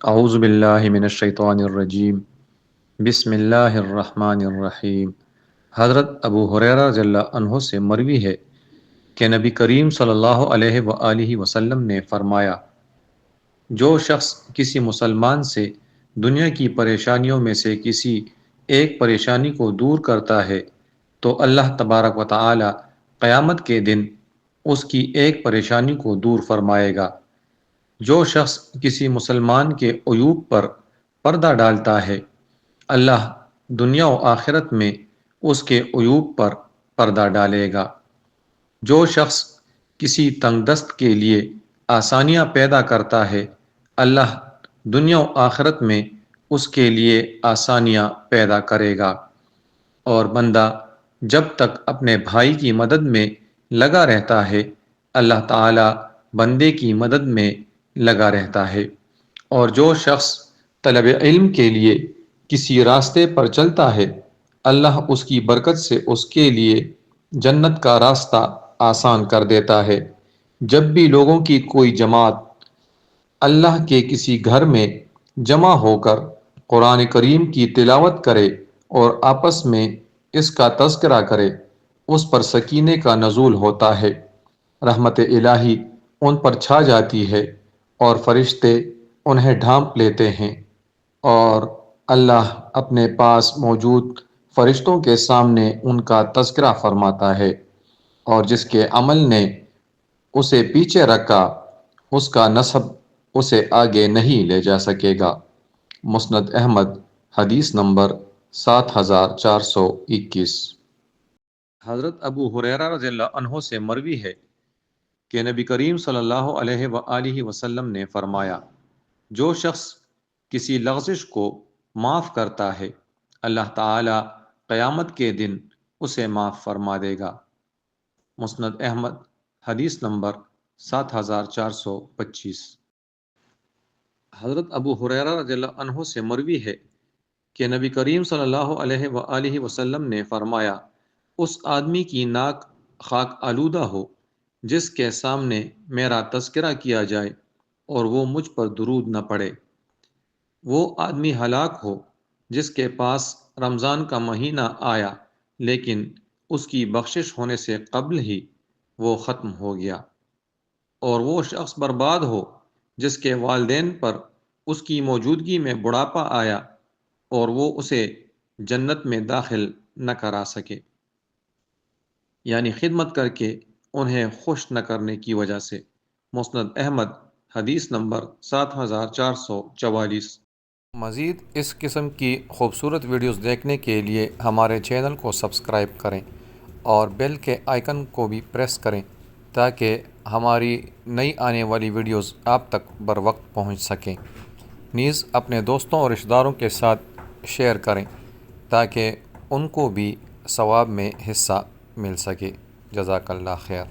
اعوذ باللہ من الشیطان الرجیم بسم اللہ الرحمن الرحیم۔ حضرت ابو ہریرہ رضی اللہ عنہ سے مروی ہے کہ نبی کریم صلی اللہ علیہ وآلہ وسلم نے فرمایا، جو شخص کسی مسلمان سے دنیا کی پریشانیوں میں سے کسی ایک پریشانی کو دور کرتا ہے تو اللہ تبارک و تعالی قیامت کے دن اس کی ایک پریشانی کو دور فرمائے گا۔ جو شخص کسی مسلمان کے عیوب پر پردہ ڈالتا ہے، اللہ دنیا و آخرت میں اس کے عیوب پر پردہ ڈالے گا۔ جو شخص کسی تنگ دست کے لیے آسانیاں پیدا کرتا ہے، اللہ دنیا و آخرت میں اس کے لیے آسانیاں پیدا کرے گا۔ اور بندہ جب تک اپنے بھائی کی مدد میں لگا رہتا ہے، اللہ تعالی بندے کی مدد میں لگا رہتا ہے۔ اور جو شخص طلب علم کے لیے کسی راستے پر چلتا ہے، اللہ اس کی برکت سے اس کے لیے جنت کا راستہ آسان کر دیتا ہے۔ جب بھی لوگوں کی کوئی جماعت اللہ کے کسی گھر میں جمع ہو کر قرآن کریم کی تلاوت کرے اور آپس میں اس کا تذکرہ کرے، اس پر سکینے کا نزول ہوتا ہے، رحمت الہی ان پر چھا جاتی ہے اور فرشتے انہیں ڈھانپ لیتے ہیں، اور اللہ اپنے پاس موجود فرشتوں کے سامنے ان کا تذکرہ فرماتا ہے، اور جس کے عمل نے اسے پیچھے رکھا، اس کا نسب اسے آگے نہیں لے جا سکے گا۔ مسند احمد، حدیث نمبر 7421۔ حضرت ابو ہریرہ رضی اللہ عنہ سے مروی ہے کہ نبی کریم صلی اللہ علیہ وآلہ وسلم نے فرمایا، جو شخص کسی لغزش کو معاف کرتا ہے، اللہ تعالی قیامت کے دن اسے معاف فرما دے گا۔ مسند احمد، حدیث نمبر 7425۔ حضرت ابو ہریرہ رضی اللہ عنہ سے مروی ہے کہ نبی کریم صلی اللہ علیہ وآلہ وسلم نے فرمایا، اس آدمی کی ناک خاک آلودہ ہو جس کے سامنے میرا تذکرہ کیا جائے اور وہ مجھ پر درود نہ پڑے۔ وہ آدمی ہلاک ہو جس کے پاس رمضان کا مہینہ آیا لیکن اس کی بخشش ہونے سے قبل ہی وہ ختم ہو گیا۔ اور وہ شخص برباد ہو جس کے والدین پر اس کی موجودگی میں بڑھاپا آیا اور وہ اسے جنت میں داخل نہ کرا سکے، یعنی خدمت کر کے انہیں خوش نہ کرنے کی وجہ سے۔ مسند احمد، حدیث نمبر 7444۔ مزید اس قسم کی خوبصورت ویڈیوز دیکھنے کے لیے ہمارے چینل کو سبسکرائب کریں اور بیل کے آئیکن کو بھی پریس کریں تاکہ ہماری نئی آنے والی ویڈیوز آپ تک بر وقت پہنچ سکیں۔ نیز اپنے دوستوں اور رشتہ داروں کے ساتھ شیئر کریں تاکہ ان کو بھی ثواب میں حصہ مل سکے۔ جزاک اللہ خیر۔